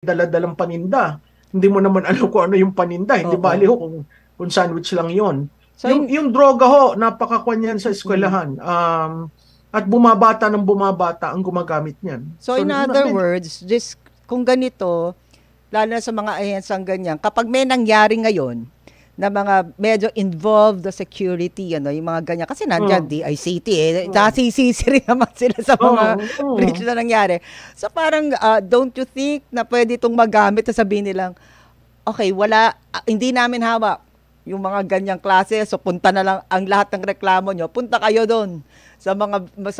dala-dalang paninda. Hindi mo naman alam kung ano yung paninda. Hindi Oo. bali ho kung sandwich lang yon. So, Yung droga ho, napakakuan yan sa eskwelahan. At bumabata ng bumabata ang gumagamit niyan. So in other words, just kung ganito, lalo na sa mga ahensang ganyan, kapag may nangyari ngayon na mga medyo involved the security, yung mga ganyan. Kasi nandyan, DICT, nasisisi rin naman sila sa mga breach na nangyari. So parang, don't you think na pwede itong magamit na sabihin nilang, okay, hindi namin hawak yung mga ganyang klase, so punta na lang ang lahat ng reklamo nyo, punta kayo doon sa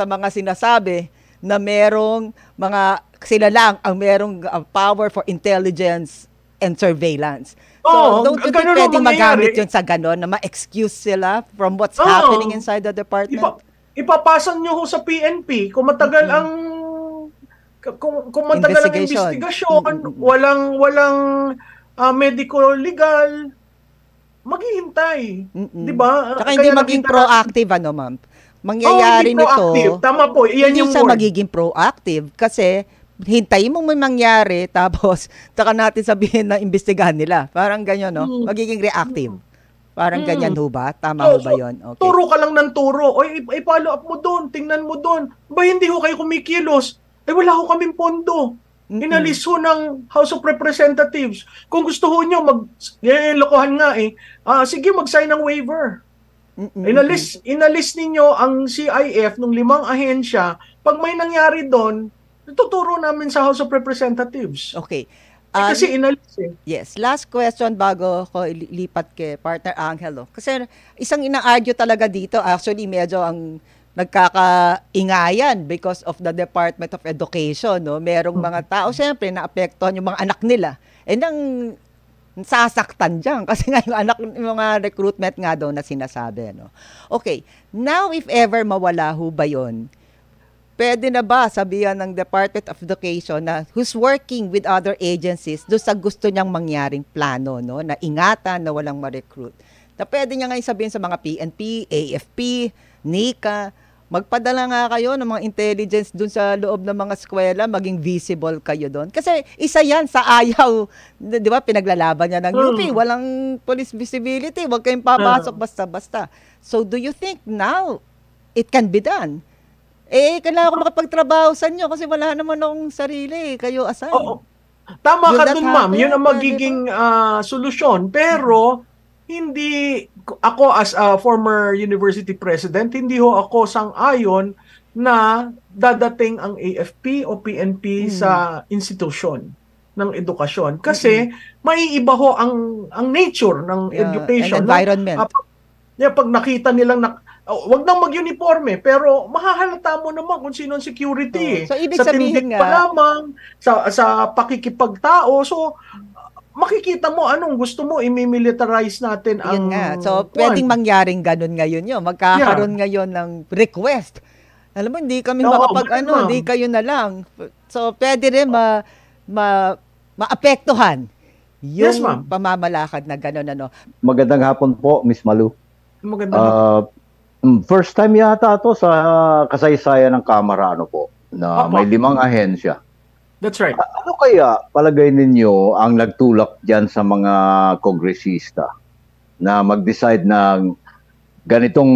mga sinasabi na merong sila lang ang merong power for intelligence and surveillance. So, don't you think pwedeng magamit yun sa ganon, na ma-excuse sila from what's happening inside the department? Ipapasan nyo ho sa PNP kung matagal kung matagal ang investigasyon, walang medico-legal, maghihintay. Di ba? Tsaka hindi maging proactive, ma'am? Mangyayari nito, tama po, yan hindi yung siya magiging proactive kasi hintayin mong may mangyari tapos taka natin sabihin na imbestigahan nila. Parang ganyan, no? Magiging reactive. Parang ganyan ho ba? Tama ho ba yun? Okay. Turo ka lang ng turo. O i-follow up mo doon. Tingnan mo doon. Ba hindi ho kayo kumikilos? Wala ho kaming pondo. Inalis ho ng House of Representatives. Kung gusto ho nyo, lokohan nga sige, mag-sign ng waiver. Inalis ninyo ang CIF ng 5 ahensya. Pag may nangyari doon, tuturo namin sa House of Representatives. Okay. Kasi inalis Yes. Last question bago ko ilipat kay partner Angelo. Kasi isang ina-argue talaga dito, actually medyo ang nagkakaingayan because of the Department of Education, no? Merong mga tao, siyempre, naapektuhan yung mga anak nila. Nang sasaktan dyan. Kasi nga yung mga recruitment nga daw na sinasabi, no? Okay. Now, if ever mawala ho ba yun, pwede na ba sabihan ng Department of Education na who's working with other agencies doon sa gusto niyang mangyaring plano, no? Na ingatan na walang ma-recruit. Na pwede niya ngayon sabihin sa mga PNP, AFP, NICA, magpadala nga kayo ng mga intelligence doon sa loob ng mga eskwela, maging visible kayo doon. Kasi isa yan sa ayaw, di ba, pinaglalaban niya ng UP, walang police visibility, wag kayong papasok basta-basta. So do you think now it can be done? Kailangan ko makapagtrabaho sa inyo kasi wala naman akong sarili. Kayo assign. Tama ka dun, ma'am. Yun ang magiging solusyon. Pero, hindi, ako as a former university president, hindi ho ako sang-ayon na dadating ang AFP o PNP sa institusyon ng edukasyon. Kasi, maiiba ho ang nature ng education. Environment. Pag nakita nilang wag nang mag-uniforme, pero mahahalata mo naman kung sino ang security. So, ibig sa sabihin tindig pa lamang, sa pakikipagtao. So, makikita mo anong gusto mo, imimilitarize natin ang... Yun nga. So, pwedeng mangyaring ganun ngayon yun. Magkakaroon ngayon ng request. Alam mo, hindi kami hindi kayo na lang. So, pwede rin maapektuhan yung pamamalakad na gano'n. Magandang hapon po, Miss Malu. Magandang hapon. First time yata to sa kasaysayan ng Kamara na may 5 ahensya. That's right. Ano kaya palagay ninyo ang nagtulak diyan sa mga kongresista na mag-decide ng ganitong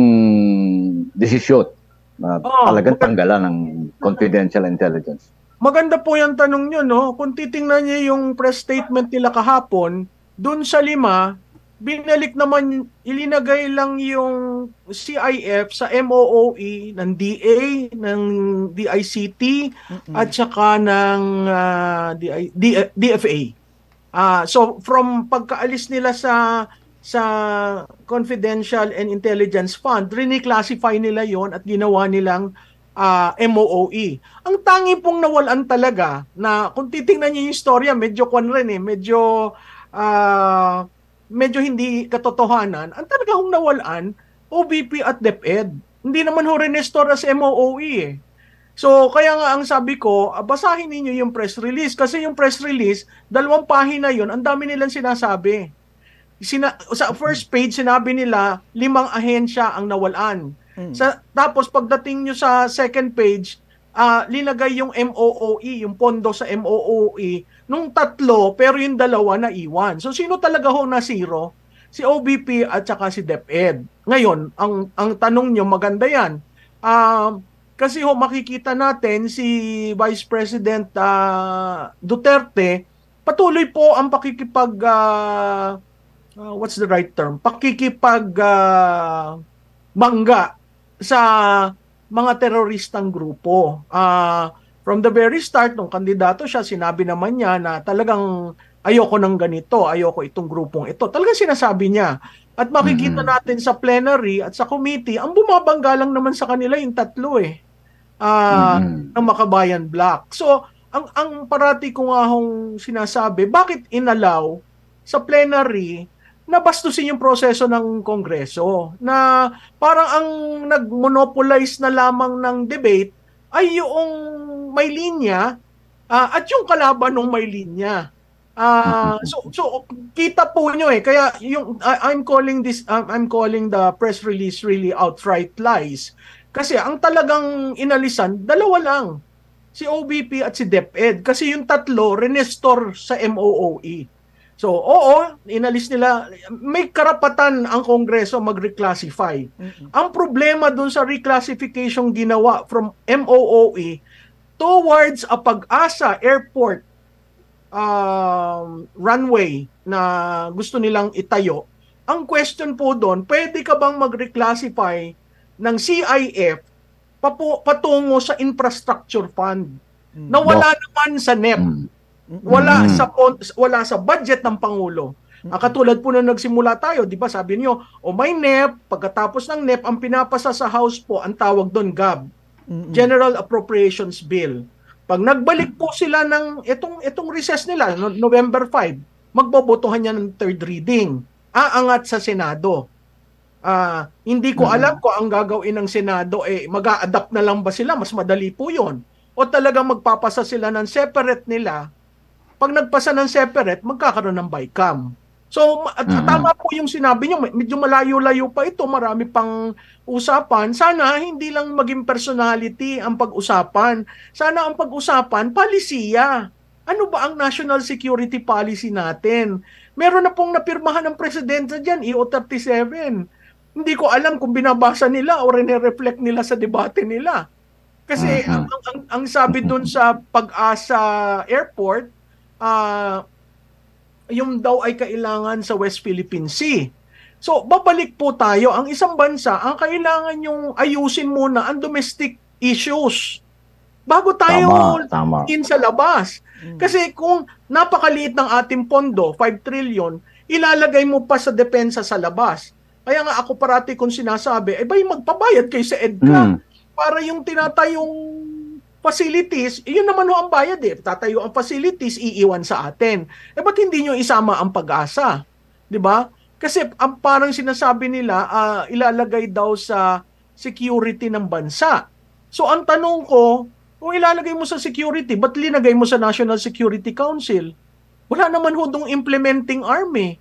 desisyon na talagang tanggalan ng confidential intelligence? Maganda po yung tanong nyo, no? Kung titingnan niyo yung press statement nila kahapon, dun sa 5, binalik naman, ilinagay lang yung CIF sa MOOE ng DA, ng DICT, at saka ng DFA. So, from pagkaalis nila sa Confidential and Intelligence Fund, reclassify nila yon at ginawa nilang MOOE. Ang tangi pong nawalan talaga, na kung titingnan niyo yung istorya, medyo medyo hindi katotohanan, ang talaga hong nawalan, OBP at DepEd. Hindi naman ho renestor as MOOE . So, kaya nga ang sabi ko, basahin ninyo yung press release. Kasi yung press release, 2 pahina yun, ang dami nilang sinasabi. Sa first page, sinabi nila, 5 ahensya ang nawalan. Tapos, pagdating nyo sa second page, linagay yung MOOE, yung pondo sa MOOE, nung 3, pero yung 2 na iwan. So sino talaga ho na zero? Si OBP at saka si DepEd. Ngayon, ang tanong nyo, maganda yan. Kasi ho, makikita natin si Vice President Duterte, patuloy po ang what's the right term? Bangga sa mga teroristang grupo. From the very start, nung kandidato siya, sinabi naman niya na talagang ayoko ng ganito, ayoko itong grupong ito. Talagang sinasabi niya. At makikita natin sa plenary at sa committee, ang bumabangga lang naman sa kanila yung 3 ng Makabayan Block. So, ang parati ko nga hong sinasabi, bakit inalaw sa plenary na bastusin yung proseso ng Kongreso, na parang ang nag-monopolize na lamang ng debate ay yung may linya at yung kalaban ng may linya. So kita po nyo kaya yung I'm calling the press release really outright lies. Kasi ang talagang inalisan, 2 lang. Si OBP at si DepEd. Kasi yung 3, renestor sa MOOE. So, oo, inalis nila. May karapatan ang Kongreso mag-reclassify. Ang problema dun sa reclassification ginawa from MOOE towards a Pag-asa Airport runway na gusto nilang itayo, ang question po doon, pwede ka bang mag-reclassify ng CIF patungo sa infrastructure fund na wala naman sa NEP? Wala sa budget ng Pangulo. Katulad po na nagsimula tayo, di ba sabi niyo, may NEP, pagkatapos ng NEP, ang pinapasa sa House po, ang tawag doon GAB, General Appropriations Bill. Pag nagbalik po sila ng itong recess nila, November 5, magbobotohan niya ng 3rd reading. Aangat sa Senado. Hindi ko alam kung ang gagawin ng Senado, mag-a-adapt na lang ba sila? Mas madali po yun. O talagang magpapasa sila ng separate nila. Pag nagpasa ng separate, magkakaroon ng BICAM. So, tama po yung sinabi nyo, medyo malayo-layo pa ito, marami pang usapan. Sana hindi lang maging personality ang pag-usapan. Sana ang pag-usapan, palisiya. Ano ba ang national security policy natin? Meron na pong napirmahan ng presidente dyan, EO37. Hindi ko alam kung binabasa nila o rene-reflect nila sa debate nila. Kasi ang sabi dun sa Pag-asa Airport, yung daw ay kailangan sa West Philippine Sea. So, babalik po tayo. Ang isang bansa, ang kailangan yung ayusin muna ang domestic issues bago tayo in sa labas. Kasi kung napakaliit ng ating pondo, 5 trillion, ilalagay mo pa sa depensa sa labas. Kaya nga ako parati kung sinasabi, magpabayad kayo sa EDCA para yung tinatayong facilities, yun naman ho ang bayad tatayo ang facilities, iiwan sa atin. Ba't hindi nyo isama ang Pag-asa? Diba? Kasi ang parang sinasabi nila, ilalagay daw sa security ng bansa. So ang tanong ko, kung ilalagay mo sa security, ba't linagay mo sa National Security Council? Wala naman ho dong implementing army.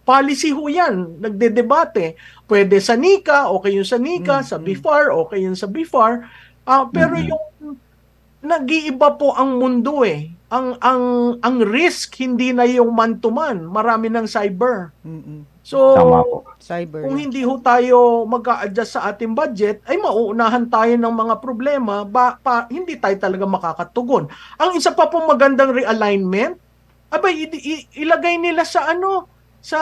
Policy ho yan, nagdedebate. Pwede sa NICA, okay yung sa NICA, sa BIFAR, okay yung sa BIFAR. Pero yung nag-iiba po ang mundo Ang risk hindi na yung man-to-man, marami ng cyber. So, cyber. Kung hindi ho tayo mag-a-adjust sa ating budget, ay mauunahan tayo ng mga problema, hindi tayo talaga makakatugon. Ang isa pa pong magandang realignment, ilagay nila sa sa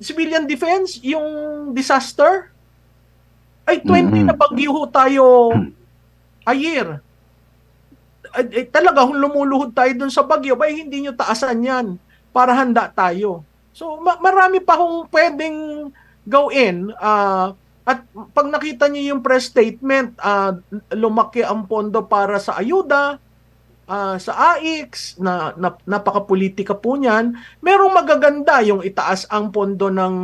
civilian defense, yung disaster. Ay 20 na bagyo tayo a year. Talaga kung lumuluhod tayo dun sa bagyo, hindi nyo taasan yan para handa tayo. So, marami pa kung pwedeng gawin. At pag nakita nyo yung press statement, lumaki ang pondo para sa ayuda, sa AIX, napaka-politika po niyan. Merong magaganda yung itaas ang pondo ng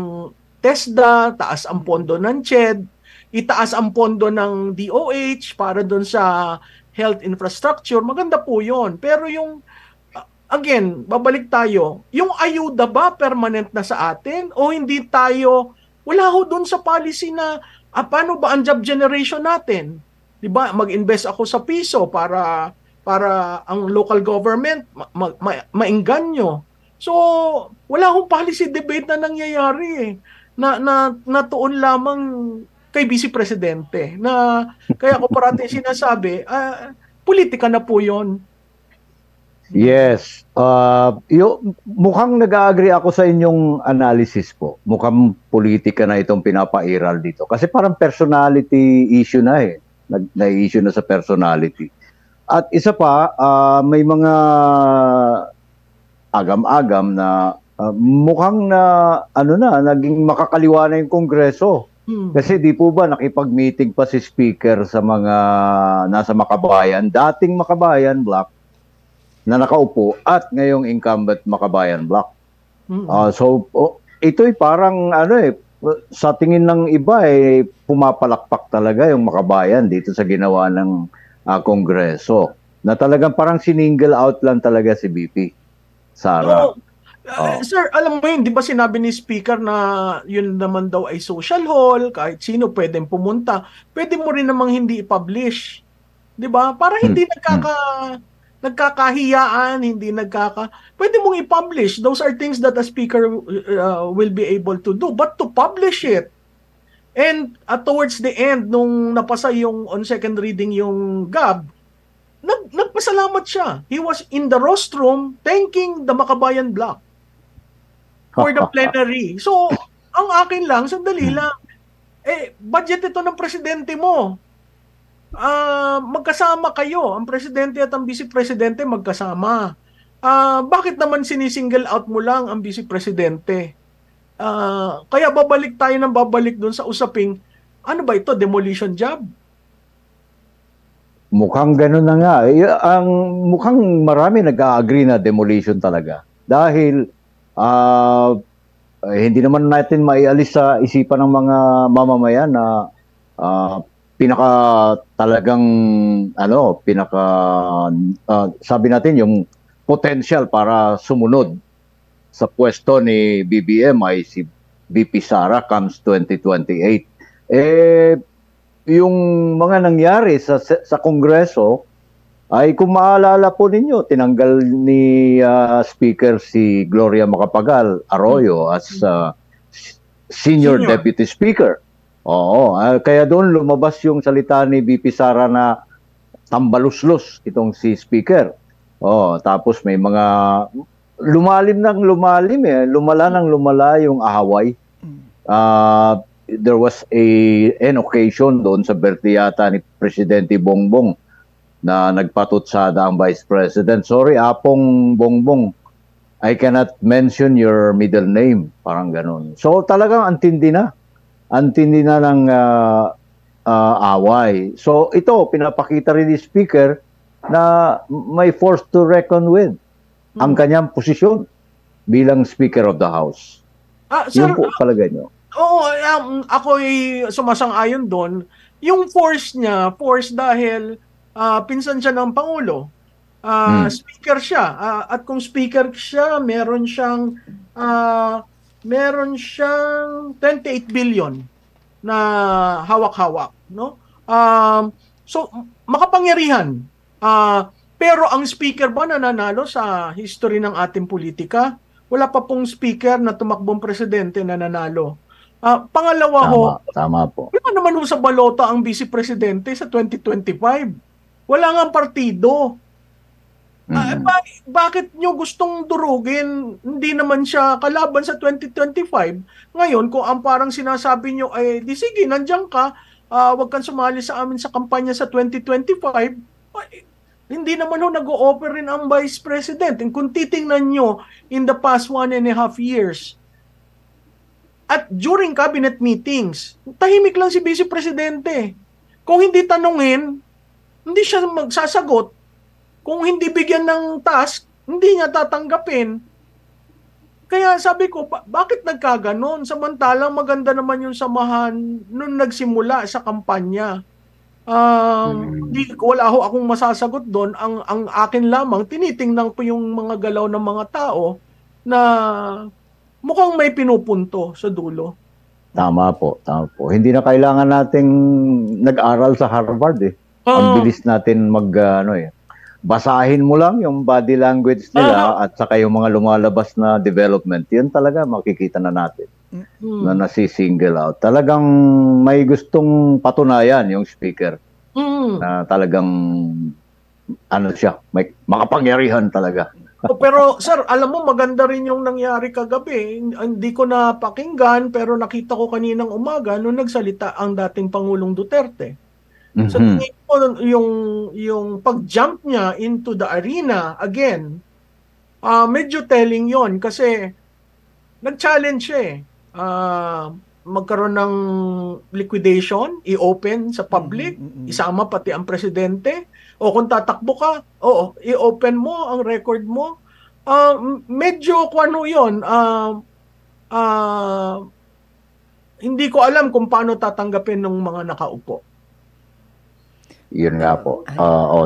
TESDA, taas ang pondo ng CHED, itaas ang pondo ng DOH para dun sa health infrastructure, maganda po yun. Pero yung, again, babalik tayo, yung ayuda ba permanent na sa atin o hindi tayo, wala ho dun sa policy na, paano ba ang job generation natin? 'Di ba? Mag-invest ako sa piso para ang local government maengganyo. So, wala akong policy debate na nangyayari eh. Natuon lamang kay Vice Presidente na kaya ko parating sinasabi, politika na po 'yon. Yes. Mukhang nag-agree ako sa inyong analysis po. Mukhang politika na itong pinapairal dito. Kasi parang personality issue na eh. Na-issue na sa personality. At isa pa, may mga agam-agam na mukhang naging makakaliwa na yung Kongreso. Kasi di po ba nakipag-meeting pa si Speaker sa mga nasa Makabayan, dating Makabayan Block, na nakaupo at ngayong incumbent Makabayan Block. Ito'y parang sa tingin ng iba pumapalakpak talaga yung Makabayan dito sa ginawa ng Kongreso. Na talagang parang siningle out lang talaga si BP Sara. Sir, alam mo yun, di ba sinabi ni Speaker na yun naman daw ay social hall, kahit sino pwedeng pumunta. Pwede mo rin namang hindi i-publish. Di ba? Para hindi nagkakahiyaan, pwede mong i-publish. Those are things that a speaker will be able to do. But to publish it, and towards the end, nung napasa yung on second reading yung GAB, nagpasalamat siya. He was in the rostrum thanking the Makabayan Block for the plenary. So, ang akin lang, sandali lang, budget ito ng presidente mo. Magkasama kayo, ang presidente at ang vice presidente magkasama. Bakit naman sinisingle out mo lang ang vice presidente? Kaya babalik doon sa usaping, ano ba ito, demolition job? Mukhang gano'n na nga. Mukhang marami nag-agree na demolition talaga. Dahil hindi naman natin maialis sa isipan ng mga mamamayan na sabi natin yung potential para sumunod sa pwesto ni BBM ay si VP Sara comes 2028. Yung mga nangyari sa Kongreso ay kung maalala po ninyo, tinanggal ni Speaker si Gloria Macapagal Arroyo as Senior Deputy Speaker. Oo, kaya doon lumabas yung salita ni VP Sara na tambaluslos itong si Speaker. Tapos may mga lumala yung ahaway. There was an occasion doon sa birthday yata ni Presidente Bongbong na nagpatutsada ang Vice President. Sorry, Apong Bongbong, I cannot mention your middle name. Parang ganun. So talagang antindi na ng away. So ito, pinapakita rin ni Speaker na may force to reckon with ang kanyang posisyon bilang Speaker of the House. Yun po palagay nyo. Oo, ako'y sumasang-ayon doon. Yung force dahil pinsan siya ng Pangulo. Speaker siya. At kung speaker siya, meron siyang 28 billion na hawak-hawak, no? So makapangyarihan. Pero ang speaker ba nananalo sa history ng ating politika? Wala pa pong speaker na tumakbong presidente na nanalo. Pangalawa tama po. Wala naman sa balota ang vice presidente sa 2025. Wala nga partido. Bakit nyo gustong durugin? Hindi naman siya kalaban sa 2025. Ngayon, kung ang parang sinasabi nyo ay, di sige, nandiyan ka, wag kang sumali sa amin sa kampanya sa 2025, hindi naman nag-o-offer rin ang Vice President. And kung titingnan nyo, in the past 1.5 years, at during cabinet meetings, tahimik lang si Vice Presidente. Kung hindi tanungin, hindi siya magsasagot. Kung hindi bigyan ng task, hindi niya tatanggapin. Kaya sabi ko, bakit nagkaganon? Samantalang maganda naman yung samahan nung nagsimula sa kampanya. Wala akong masasagot doon. Ang akin lamang, tinitingnan ko yung mga galaw ng mga tao na mukhang may pinupunto sa dulo. Tama po. Hindi na kailangan nating nag-aral sa Harvard eh. Ang bilis natin basahin mo lang yung body language nila at saka yung mga lumalabas na development. Yun talaga makikita na natin na nasi-single out. Talagang may gustong patunayan yung speaker na talagang may makapangyarihan talaga. Pero sir, alam mo maganda rin yung nangyari kagabi. Hindi ko napakinggan pero nakita ko kaninang umaga nung nagsalita ang dating Pangulong Duterte. Sa tingin ko yung pag-jump niya into the arena again, medyo telling yon kasi nag-challenge siya eh. Magkaroon ng liquidation, i-open sa public, isama pati ang presidente. O kung tatakbo ka, i-open mo ang record mo. Medyo yun, hindi ko alam kung paano tatanggapin ng mga nakaupo. Yun nga po.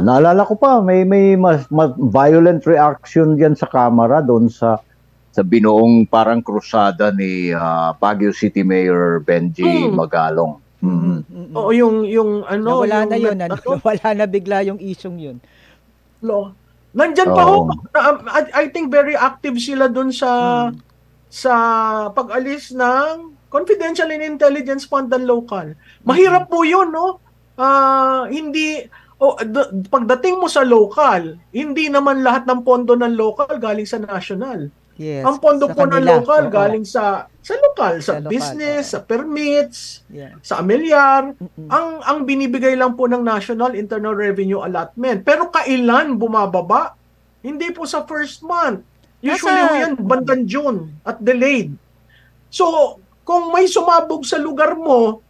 Naalala ko pa, may mas violent reaction diyan sa camera doon sa binuong parang krusada ni Baguio City Mayor Benji Magalong. Oo, yung wala na yun. Wala na bigla yung isyong yun. Nandyan pa ho. I think very active sila dun sa pag-alis ng confidential and intelligence fund ng local. Mahirap po yun, no? Pagdating mo sa local, hindi naman lahat ng pondo ng local galing sa national. Yes, ang pondo po ng local galing sa lokal, sa lokal, business, sa permits, sa amilyar. Ang binibigay lang po ng National Internal Revenue Allotment. Pero kailan bumababa? Hindi po sa first month. Usually yan bandang June at delayed. So, kung may sumabog sa lugar mo,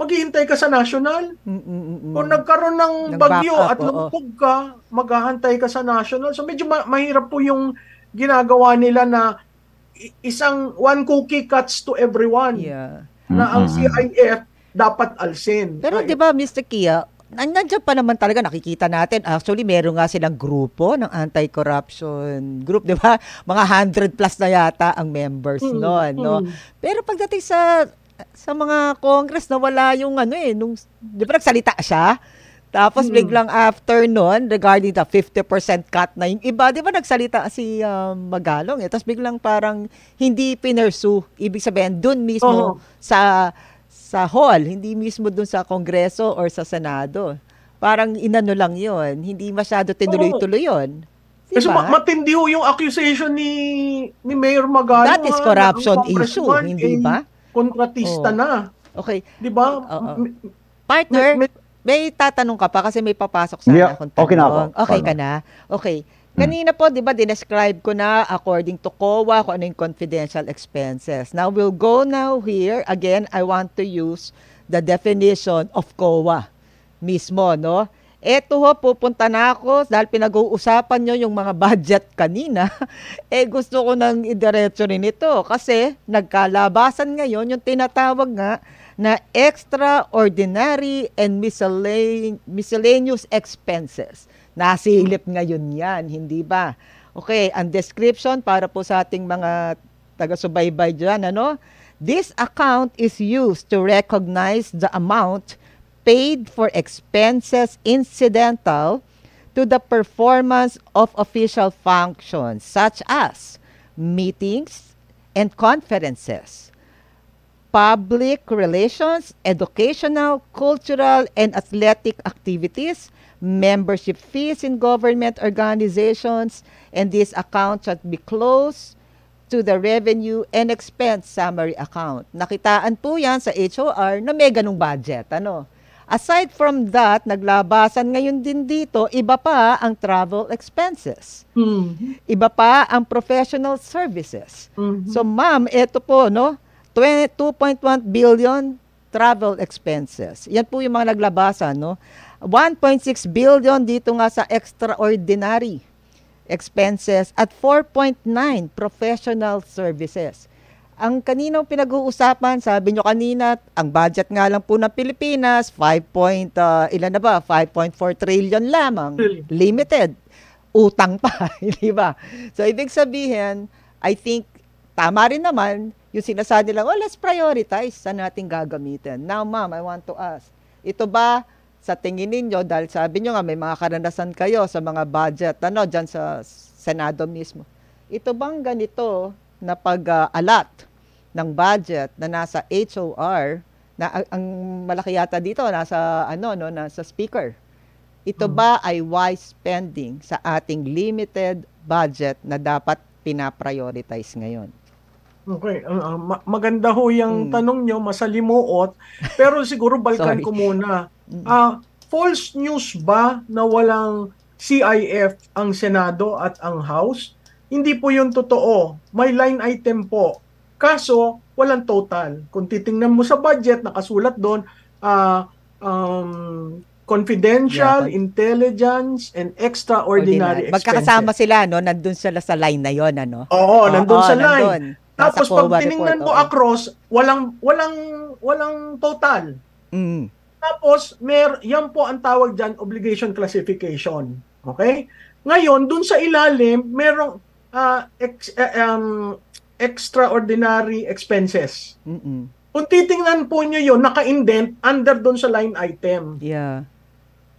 maghihintay ka sa national. Kung nagkaroon ng bagyo at lumubog ka, maghahantay ka sa national. So medyo mahirap po yung ginagawa nila na one cookie cuts to everyone. Na ang CIF dapat alsin. Pero di ba, Mr. Kia, nandiyan pa naman talaga, nakikita natin. Actually, meron nga silang grupo ng anti-corruption group, di ba? Mga 100 plus na yata ang members noon, no? Pero pagdating sa mga Congress na wala yung di ba nagsalita siya? Tapos biglang after nun, regarding the 50% cut na yung iba, di ba nagsalita si Magalong eh? Tapos biglang parang hindi pinursue. Ibig sabihin, dun mismo sa hall, hindi mismo dun sa Kongreso or sa Senado. Parang inano lang yon, hindi masyado tinuloy-tuloy yun. Diba? Kasi matindi yung accusation ni Mayor Magalong. That is corruption issue, hindi ba? Kontratista na. Okay. Di ba? Partner, may tatanong ka pa kasi may papasok sana akong tanong. Okay na ako. Okay ka na? Okay. Kanina po, di ba, dinescribe ko na according to COA kung ano yung confidential expenses. Now, we'll go now here. Again, I want to use the definition of COA mismo, no? Eto pupunta na ako dahil pinag-uusapan nyo yung mga budget kanina. Gusto ko nang idiretso rin ito kasi nagkalabasan ngayon yung tinatawag nga na extraordinary and miscellaneous expenses. Nasilip ngayon yan, hindi ba? Okay, ang description para po sa ating mga taga-subaybay dyan, This account is used to recognize the amount paid for expenses incidental to the performance of official functions such as meetings and conferences, public relations, educational, cultural, and athletic activities, membership fees in government organizations, and this account should be closed to the revenue and expense summary account. Nakitaan po yan sa HOR na may ganung budget. Aside from that, naglabasan ngayon din dito, iba pa ang travel expenses. Iba pa ang professional services. So ma'am, ito po, 2.1 billion travel expenses. Yan po yung mga naglabasan, 1.6 billion dito nga sa extraordinary expenses at 4.9 professional services. Ang kaninang pinag-uusapan, sabi nyo kanina, ang budget nga lang po ng Pilipinas, 5.4 trillion lamang. Limited. Utang pa, di ba? So, ibig sabihin, I think, tama rin naman, yung sinasabi lang, let's prioritize saan natin gagamitin. Now, ma'am, I want to ask, ito ba sa tingin ninyo, dahil sabi nyo nga may mga karanasan kayo sa mga budget, dyan sa Senado mismo. Ito bang ganito na pag-alat ng budget na nasa HOR, na ang malaki yata dito, nasa speaker. Ito ba ay wise spending sa ating limited budget na dapat pinaprioritize ngayon? Okay, maganda ho yung tanong nyo, masalimuot, pero siguro balikan ko muna. False news ba na walang CIF ang Senado at ang House? Hindi po yun totoo. May line item po. Kaso, walang total. Kung titingnan mo sa budget, nakasulat doon, confidential, intelligence, and extraordinary expenses. Magkakasama sila, no? Nandun sila sa line na yon, ano? Oo, nandun sa line. Tapos pag tiningnan mo across, walang total. Tapos yan po ang tawag diyan, obligation classification. Okay? Ngayon, dun sa ilalim, merong extraordinary expenses. Kung titingnan po nyo yun, naka-indent under dun sa line item. Yeah.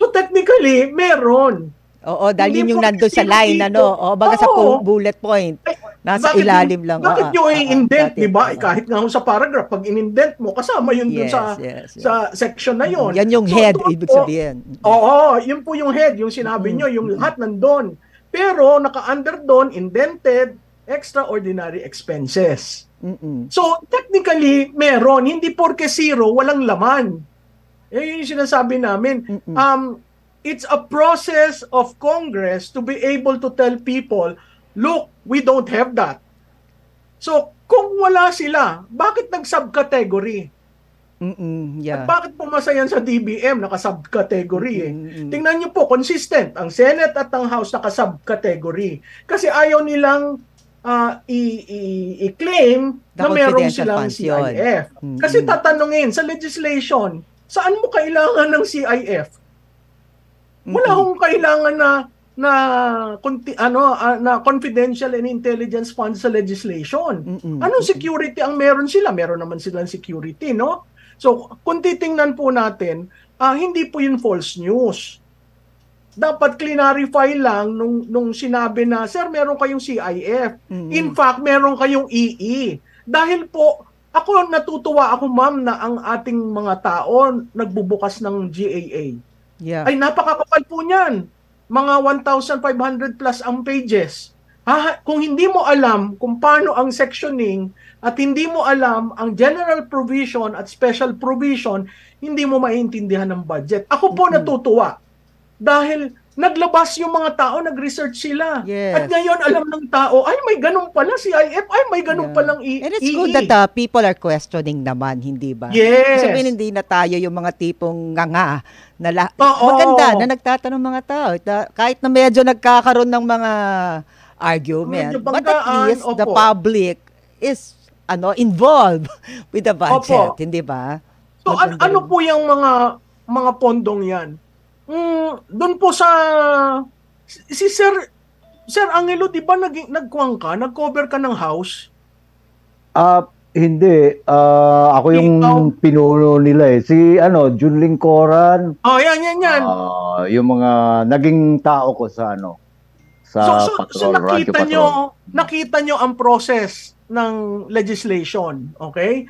So technically, meron. Oo, dahil yun yung nandun sa line, ano? O, baga sa bullet point. Nasa ilalim lang. Bakit nyo i-indent, di ba? Kahit nga sa paragraph, pag in-indent mo, kasama yun dun sa section na yun. Yan yung head, ibig sabihin. Oo, yun po yung head, yung sinabi nyo, yung lahat nandun. Pero, naka-under doon, indented, extraordinary expenses. So, technically, meron. Hindi porke zero, walang laman. Yung sinasabi namin. It's a process of Congress to be able to tell people, look, we don't have that. So, kung wala sila, bakit nag-subcategory? At bakit pumasa yan sa DBM, naka-subcategory Tingnan nyo po, consistent. Ang Senate at ang House naka-subcategory. Kasi ayaw nilang i-claim na meron silang CIF. Kasi tatanungin, sa legislation, saan mo kailangan ng CIF? Wala akong kailangan na confidential and intelligence funds sa legislation. Anong security ang meron sila? Meron naman silang security, no? So, kung titingnan po natin, hindi po yun false news. Dapat clarify lang nung sinabi na, sir, meron kayong CIF. In fact, meron kayong EE. Dahil po, natutuwa ako, ma'am, na ang ating mga tao nagbubukas ng GAA. Ay, napakakapal po niyan. Mga 1,500 plus ang pages. Kung hindi mo alam kung paano ang sectioning at hindi mo alam ang general provision at special provision, hindi mo maintindihan ng budget. Ako po natutuwa dahil naglabas yung mga tao, nag-research sila. At ngayon alam ng tao, ay may ganun pala CIF, ay may ganun palang EE. And it's good that people are questioning naman, hindi ba? Yes. Sabihin, hindi na tayo yung mga tipong nganga na maganda na nagtatanong mga tao. Kahit na medyo nagkakaroon ng mga argument, but at least the public is involved with the budget, hindi ba? So ano po yung mga pondong yan? Doon po sa si Sir Angelo, di ba nagkuwang ka? Nag-cover ka ng House? Hindi. Ako yung pinuno nila eh. Si Junling Coran. Yan. Yung mga naging tao ko sa sa Patrol, Radio Patrol. Nakita nyo ang process ng legislation, okay?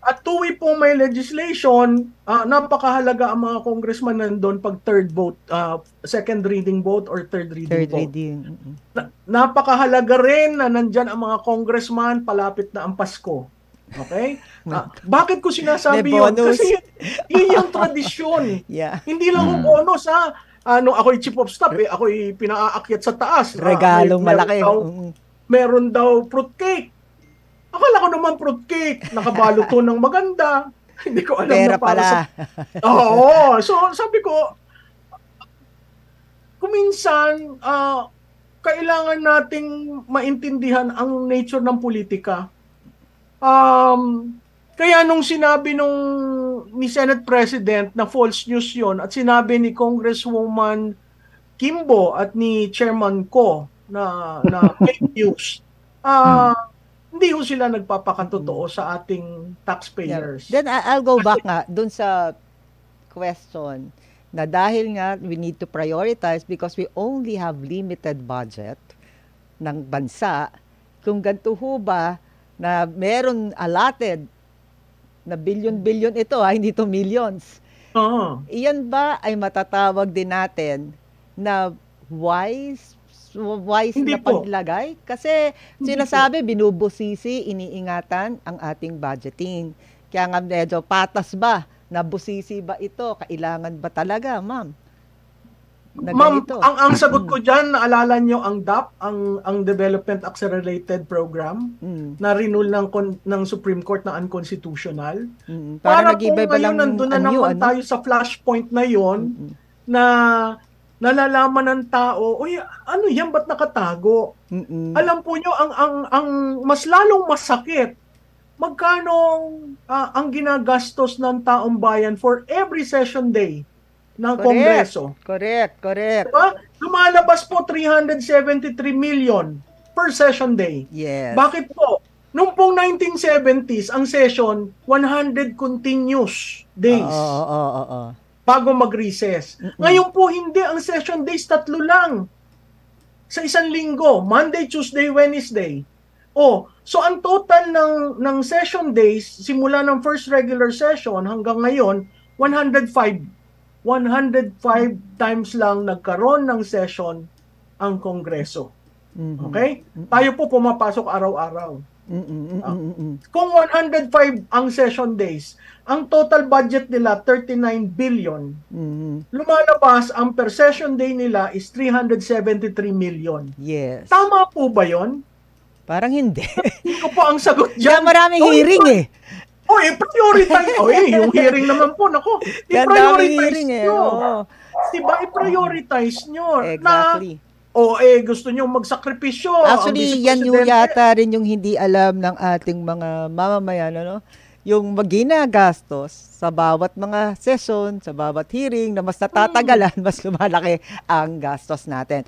At tuwi po may legislation, napakahalaga ang mga congressman nandun pag second reading vote or third reading vote. Napakahalaga rin na nandyan ang mga congressman palapit na ang Pasko. Okay? Bakit ko sinasabi yun? Kasi yun yung tradisyon. Hindi lang kung bonus, ako'y chief of staff, ako'y pinaakyat sa taas. Regalong malaki. Meron daw fruitcake. Akala ko naman fruitcake, nakabalot to ng maganda. Hindi ko alam pera na para pala. Oo. So, sabi ko, kuminsan, kailangan nating maintindihan ang nature ng politika. Kaya nung sinabi ni Senate President na false news yon at sinabi ni Congresswoman Kimbo at ni Chairman Ko na fake news, hindi ho sila nagpapakatotoo sa ating taxpayers. Then I'll go back nga dun sa question na dahil nga we need to prioritize because we only have limited budget ng bansa, kung ganito ho ba na meron allotted na billion ito, hindi to millions. Iyan ba ay matatawag din natin na wise Hindi na po. paglagay? Kasi sinasabi, binubusisi, iniingatan ang ating budgeting. Kaya nga medyo patas ba? Nabusisi ba ito? Kailangan ba talaga, ma'am? Na Ma'am, ganito? ang sagot ko dyan, naalala nyo ang DAP, ang Development Accelerated Program, na rinule ng Supreme Court na unconstitutional. Parang Para nag-iba-iba kung lang ngayon nandun na anyo, naman tayo sa flashpoint na yon na nalalaman ng tao, uy, ano yan, ba't nakatago? Alam po nyo, ang mas lalong masakit, magkano ang ginagastos ng taong bayan for every session day ng Kongreso? Correct. Diba? Lumalabas po 373 million per session day. Yes. Bakit po? Noong pong 1970s, ang session, 100 continuous days Oo. bago mag-recess. Ngayon po hindi, ang session days 3 lang sa isang linggo, Monday, Tuesday, Wednesday. So ang total ng session days simula ng first regular session hanggang ngayon 105 times lang nagkaroon ng session ang Kongreso. Okay? Tayo po pumapasok araw-araw. Kung 105 ang session days, ang total budget nila 39 billion. Lumalabas ang per session day nila is 373 million. Yes. Tama po ba 'yon? Parang hindi. Hindi ko po ang sagot Kaya diyan. maraming hearing eh. I-prioritize. Yung hearing naman po, nako. Kaya daming I-prioritize hearing eh. nyo. Oo. Diba, i-prioritize nyo. Exactly. Gusto nyo magsakripisyo. Actually, yan yung yata rin yung hindi alam ng ating mga mamamayan, ano? Yung ginagastos sa bawat mga session, sa bawat hearing na mas natatagalan, mas lumalaki ang gastos natin.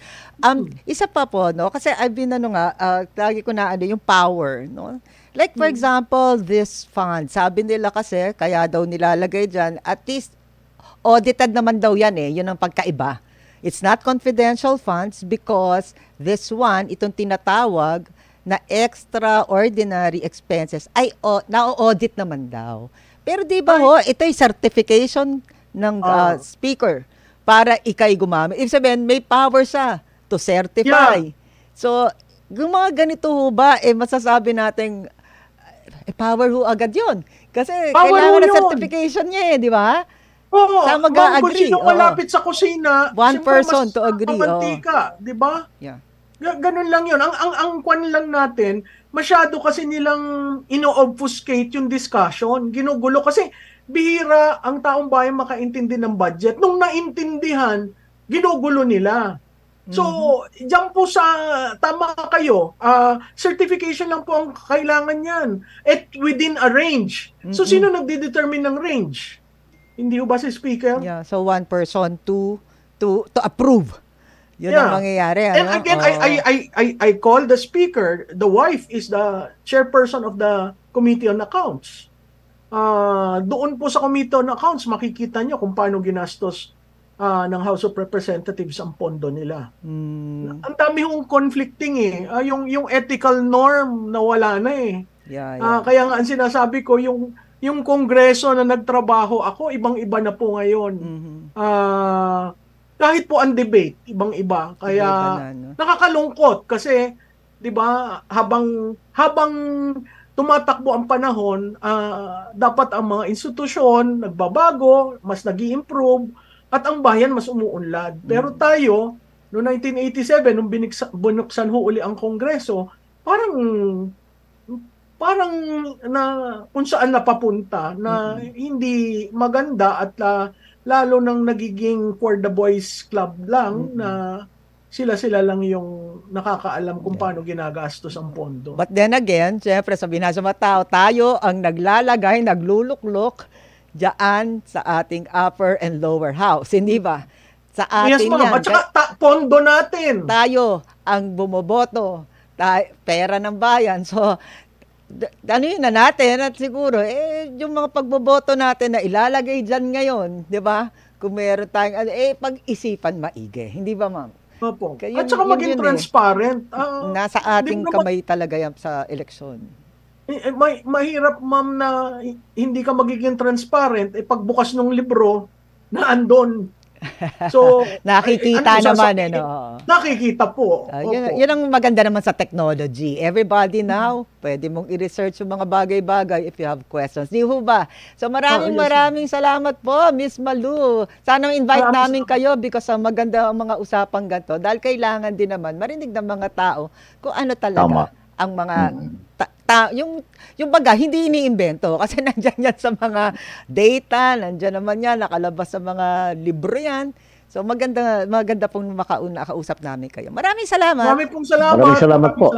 Isa pa po, no? Kasi I've been, lagi ko na yung power, no? Like, for example, this fund, sabi nila kasi, kaya daw nilalagay dyan, at least, audited naman daw yan eh, yun ang pagkaiba. It's not confidential funds because this one, itong tinatawag na extraordinary expenses, ay na-audit naman daw. Pero di ba ito'y certification ng speaker para ikay gumamit. Ibig sabihin, may power siya to certify. Yeah. So, yung mga ganito ho ba, masasabi natin, power ho agad yun. Kasi Power kailangan ho na yun. certification niya di ba? Oo. Sa mag-a-agree. Kung sino malapit sa kusina, One siyempre person mas to agree. mamantika, di ba? Yeah. Ganun lang yun. Ang kwan lang natin, masyado kasi nilang ino-obfuscate yung discussion. Ginugulo kasi bihira ang taong bayan makaintindi ng budget. Nung naintindihan, ginugulo nila. So, diyan po sa tama kayo, certification lang po ang kailangan yan. At within a range. So, sino nagde-determine ng range? Hindi ba si speaker? Yeah, so one person to approve. Yun ang mangyayari. And again, I call the speaker, the wife is the chairperson of the Committee on Accounts. Doon po sa Committee on Accounts, makikita nyo kung paano ginastos ng House of Representatives ang pondo nila. Ang dami hong conflicting yung ethical norm na wala na eh. Yeah. Kaya nga ang sinasabi ko, yung Kongreso na nagtrabaho ako, ibang-iba na po ngayon. Kahit po ang debate, ibang-iba. Kaya nakakalungkot kasi 'di ba, habang tumatakbo ang panahon, dapat ang mga institusyon nagbabago, mas nag-i-improve at ang bayan mas umuunlad. Pero tayo noong 1987 nung binuksan ho uli ang Kongreso, parang na kung saan napapunta na hindi maganda at lalo nang nagiging for the boys club lang na sila lang yung nakakaalam kung paano ginagastos ang pondo. But then again, syempre sabihin na sa mga tao, tayo ang naglalagay, nagluluklok diyan sa ating upper and lower house, hindi ba? Sa ating yan. At saka pondo natin. Tayo ang bumoboto, pera ng bayan. So, ano yun na natin at siguro, yung mga pagboboto natin na ilalagay dyan ngayon, di ba? Kung meron tayong, pag-isipan maigi. Hindi ba, ma'am? Opo. Kaya At saka maging transparent. Nasa ating kamay talaga yan sa eleksyon. Mahirap, ma'am, na hindi ka magiging transparent, pagbukas ng libro na andon. So, nakikita naman, nakikita po. Yun ang maganda naman sa technology. Everybody now, pwede mong i-research yung mga bagay-bagay if you have questions. Di ho ba? So maraming salamat po, Miss Malu. Sana invite namin kayo because maganda ang mga usapang ganito. Dahil kailangan din naman marinig ng mga tao kung ano talaga ang mga yung baga, hindi iniimbento kasi nandiyan yan sa mga data, nandiyan naman yan, nakalabas sa mga libro yan. So maganda pong makausap namin kayo. Maraming salamat. Maraming salamat po.